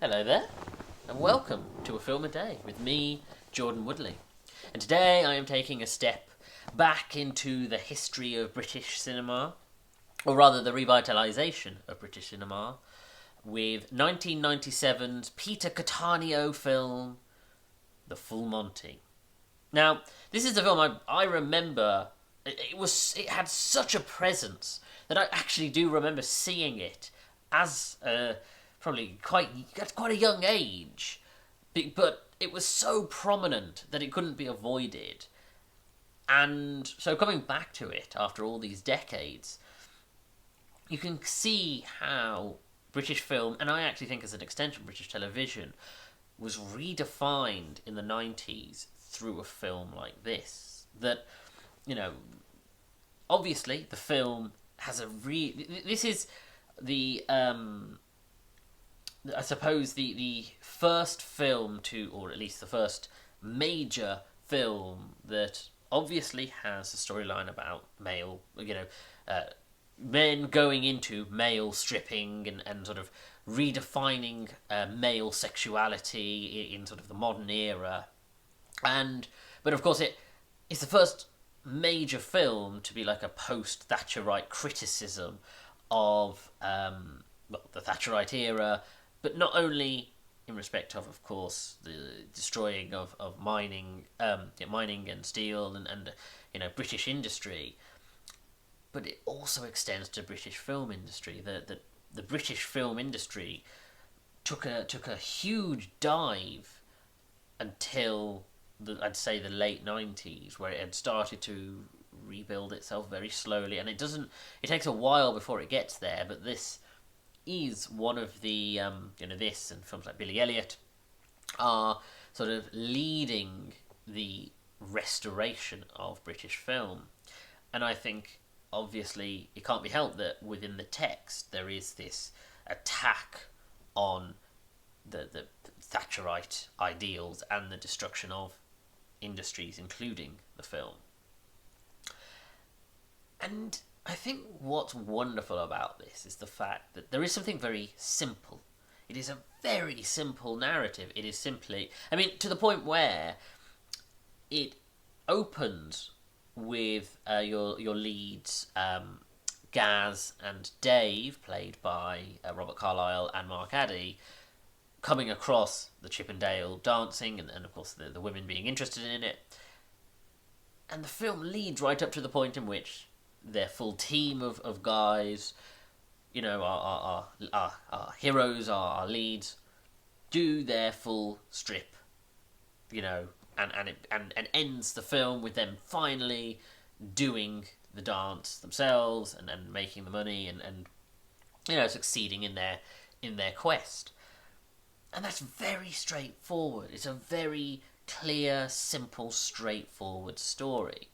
Hello there, and welcome to A Film a Day with me, Jordan Woodley. And today I am taking a step back into the history of British cinema, or rather the revitalisation of British cinema, with 1997's Peter Cattaneo film, The Full Monty. Now, this is a film I remember. It had such a presence that I actually do remember seeing it as probably at quite a young age, but it was so prominent that it couldn't be avoided. And so coming back to it after all these decades, you can see how British film, and I actually think as an extension British television, was redefined in the 90s through a film like this. That, obviously the film has this is the I suppose the first film to, or at least the first major film that obviously has a storyline about male, men going into male stripping and sort of redefining male sexuality in sort of the modern era. But of course it's the first major film to be like a post-Thatcherite criticism of the Thatcherite era, but not only in respect of course, the destroying of mining and steel and British industry, but it also extends to British film industry. The British film industry took a huge dive until I'd say the late 90s, where it had started to rebuild itself very slowly, and it takes a while before it gets there, but this is one of the this and films like Billy Elliot are sort of leading the restoration of British film. And I think obviously it can't be helped that within the text there is this attack on the Thatcherite ideals and the destruction of industries, including the film. And I think what's wonderful about this is the fact that there is something very simple. It is a very simple narrative. It is simply, to the point where it opens with your leads, Gaz and Dave, played by Robert Carlyle and Mark Addy, coming across the Chippendale dancing and of course the women being interested in it. And the film leads right up to the point in which their full team of guys, our heroes, our leads, do their full strip, and ends the film with them finally doing the dance themselves and making the money and succeeding in their quest. And that's very straightforward. It's a very clear, simple, straightforward story.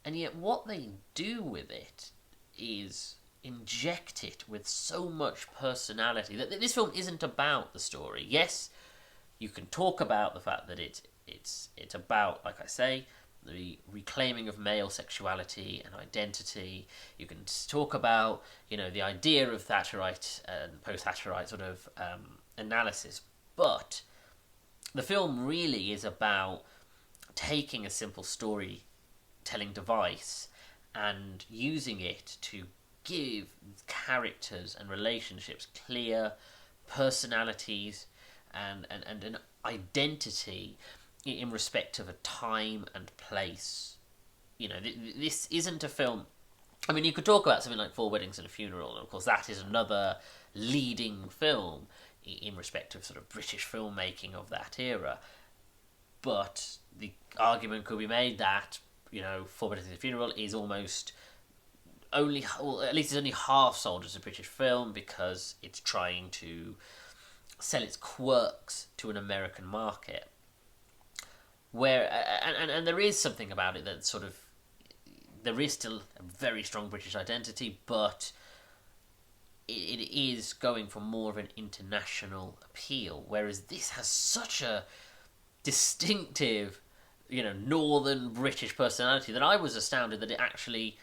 And yet what they do with it is inject it with so much personality that this film isn't about the story. Yes, you can talk about the fact that it's about, like I say, the reclaiming of male sexuality and identity. You can talk about, the idea of Thatcherite and post-Thatcherite sort of analysis. But the film really is about taking a simple storytelling device and using it to give characters and relationships clear personalities and an identity in respect of a time and place. This isn't a film. You could talk about something like Four Weddings and a Funeral, and of course that is another leading film in respect of sort of British filmmaking of that era. But the argument could be made that, Four Weddings and a Funeral is almost at least it's only half sold as a British film because it's trying to sell its quirks to an American market. Where and there is something about it that sort of, there is still a very strong British identity, but it is going for more of an international appeal, whereas this has such a distinctive, northern British personality that I was astounded that it actually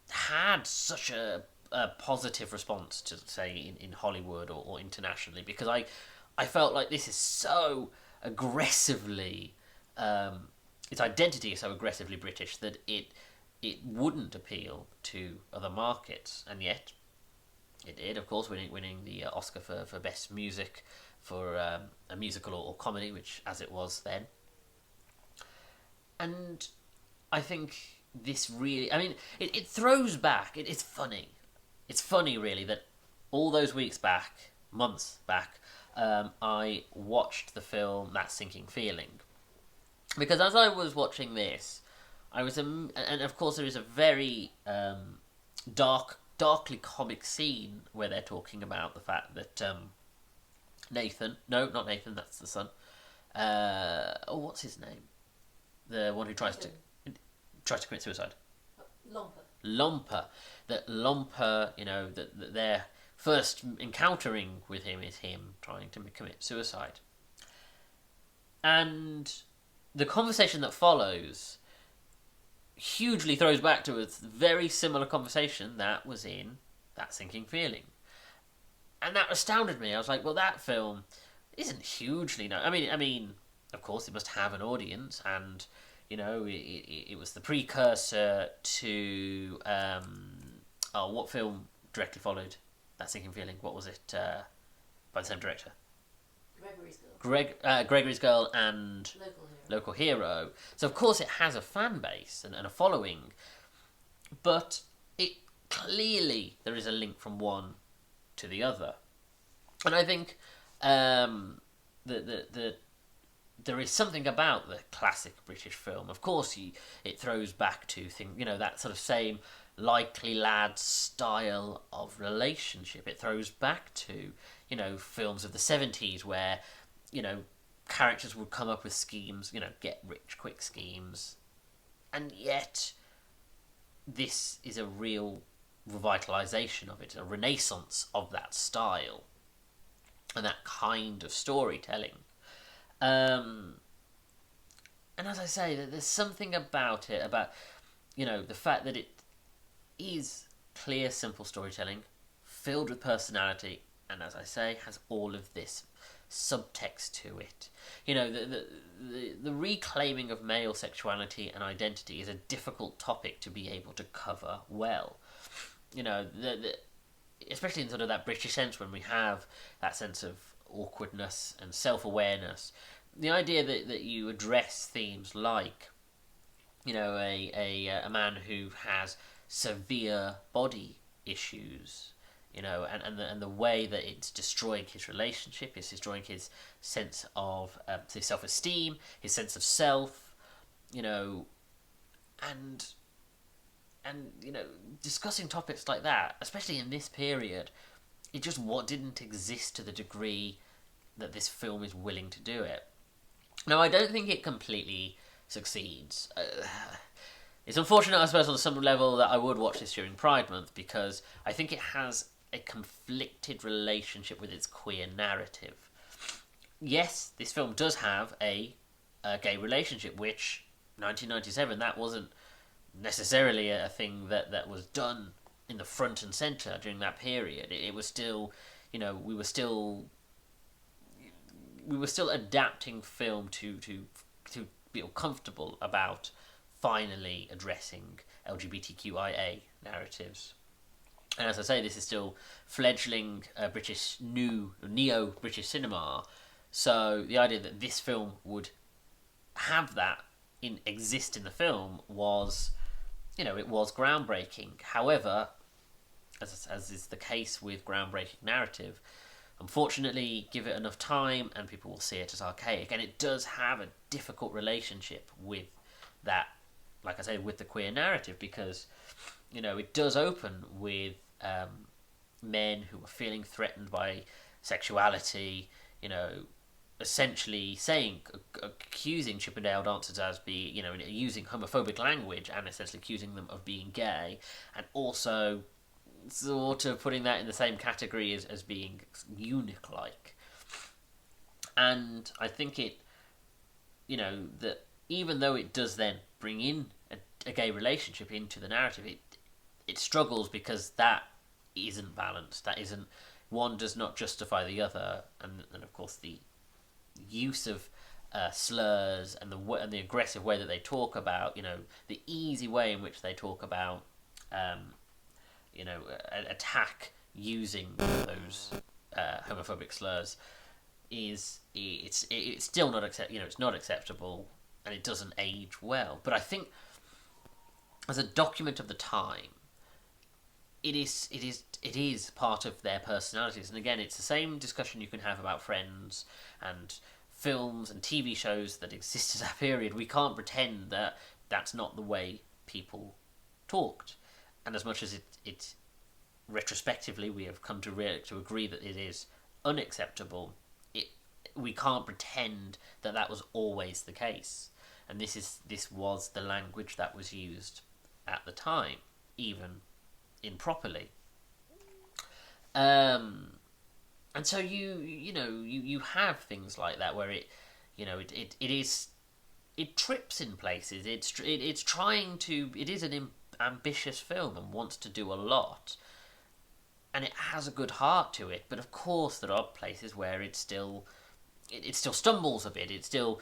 had such a positive response to, say, in Hollywood or internationally, because I felt like this is so aggressively, its identity is so aggressively British that it wouldn't appeal to other markets, and yet it did, of course, winning the Oscar for Best Music for a musical or comedy, which as it was then. And I think this really, I mean, it throws back. It's funny. It's funny, really, that all those weeks back, months back, I watched the film That Sinking Feeling. Because as I was watching this, I was, and of course there is a very darkly comic scene where they're talking about the fact that Nathan, no, not Nathan, that's the son. What's his name? The one who tries to commit suicide. Lomper. That Lomper, that their first encountering with him is him trying to commit suicide. And the conversation that follows hugely throws back to a very similar conversation that was in That Sinking Feeling. And that astounded me. I was like, well, that film isn't hugely known. I mean, of course, it must have an audience, and it was the precursor to what film directly followed That Sinking Feeling? What was it? By the same director. Gregory's Girl and Local Hero. So of course it has a fan base and a following, but it clearly there is a link from one to the other, and I think the there is something about the classic British film. Of course, it throws back to that sort of same likely lad style of relationship. It throws back to films of the 70s where characters would come up with schemes, get rich quick schemes, and yet this is a real revitalisation of it, a renaissance of that style and that kind of storytelling. And as I say, there's something about it, about the fact that it is clear, simple storytelling, filled with personality, and as I say, has all of this subtext to it. The reclaiming of male sexuality and identity is a difficult topic to be able to cover well. Especially in sort of that British sense, when we have that sense of awkwardness and self-awareness, the idea that you address themes like a man who has severe body issues, and the way that it's destroying his relationship, is destroying his sense of his self-esteem, his sense of self, and discussing topics like that, especially in this period, it just didn't exist to the degree that this film is willing to do it. Now, I don't think it completely succeeds. It's unfortunate, I suppose, on some level that I would watch this during Pride Month, because I think it has a conflicted relationship with its queer narrative. Yes, this film does have a gay relationship, which, 1997, that wasn't necessarily a thing that was done in the front and centre during that period. It was still, we were still adapting film to feel comfortable about finally addressing LGBTQIA narratives. And as I say, this is still fledgling neo-British cinema. So the idea that this film would have that exist in the film was, it was groundbreaking. However, as is the case with groundbreaking narrative, unfortunately, give it enough time and people will see it as archaic. And it does have a difficult relationship with that, like I say, with the queer narrative, because, it does open with men who are feeling threatened by sexuality, essentially accusing Chippendale dancers as being, using homophobic language and essentially accusing them of being gay, and also sort of putting that in the same category as being eunuch-like. And I think it, that even though it does then bring in a gay relationship into the narrative, it struggles because that isn't balanced. That isn't one does not justify the other, and of course the use of slurs and the aggressive way that they talk about, the easy way in which they talk about, attack using those homophobic slurs it's still not it's not acceptable, and it doesn't age well. But I think as a document of the time, it is part of their personalities. And again, it's the same discussion you can have about Friends and films and TV shows that exist at that period. We can't pretend that that's not the way people talked. And as much as it retrospectively we have come to agree that it is unacceptable, we can't pretend that that was always the case. And this was the language that was used at the time, even improperly. And so you have things like that where it trips in places. It's trying to. It is an ambitious film and wants to do a lot, and it has a good heart to it. But of course, there are places where it still stumbles a bit. It still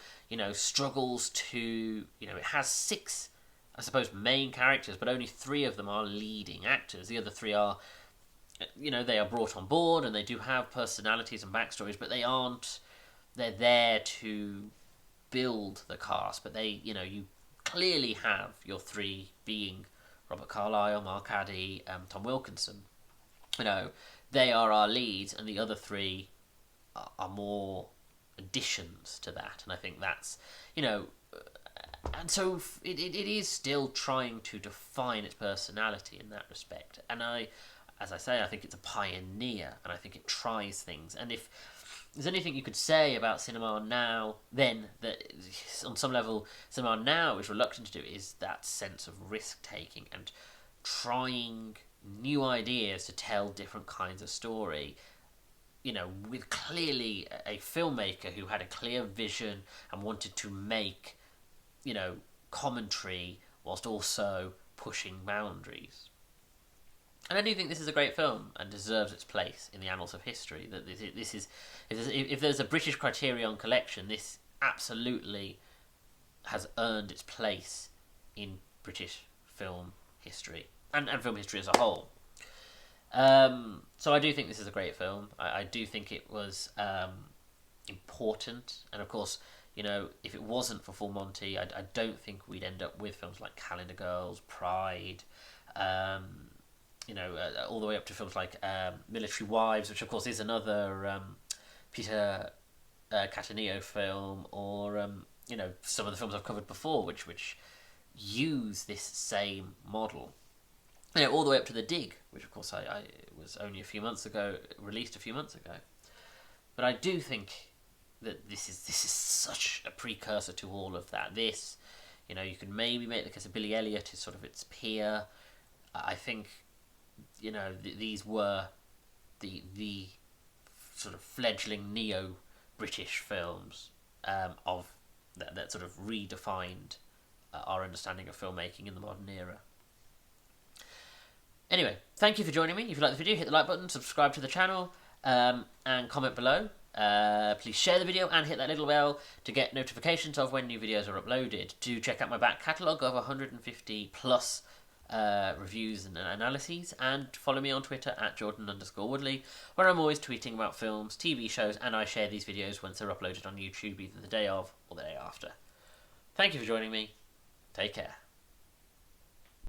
struggles to. It has 6, I suppose, main characters, but only 3 of them are leading actors. The other 3 are, they are brought on board and they do have personalities and backstories, but they aren't. They're there to build the cast, but they, you clearly have your 3 being Robert Carlyle, Mark Addy, Tom Wilkinson. They are our leads, and the other 3 are more additions to that. And I think that's, and so it is still trying to define its personality in that respect. And as I say, I think it's a pioneer, and I think it tries things. And if there's anything you could say about cinema now, then that on some level, cinema now is reluctant to do is that sense of risk-taking and trying new ideas to tell different kinds of story. With clearly a filmmaker who had a clear vision and wanted to make, commentary whilst also pushing boundaries. And I do think this is a great film and deserves its place in the annals of history. That this is, if there's a British Criterion collection, this absolutely has earned its place in British film history and film history as a whole. So I do think this is a great film. I do think it was important, and of course, if it wasn't for Full Monty, I don't think we'd end up with films like Calendar Girls, Pride, all the way up to films like Military Wives, which of course is another Peter Cataneo film, or some of the films I've covered before, which use this same model. All the way up to The Dig, which of course I was only released a few months ago. But I do think that this is such a precursor to all of that. This, you could maybe make the case of Billy Elliot is sort of its peer. I think, these were the sort of fledgling neo-British films of that sort of redefined our understanding of filmmaking in the modern era. Anyway, thank you for joining me. If you like the video, hit the like button, subscribe to the channel, and comment below. Please share the video and hit that little bell to get notifications of when new videos are uploaded. Do check out my back catalogue of 150 plus reviews and analyses, and follow me on Twitter at Jordan_Woodley, where I'm always tweeting about films, TV shows, and I share these videos once they're uploaded on YouTube, either the day of or the day after. Thank you for joining me. Take care.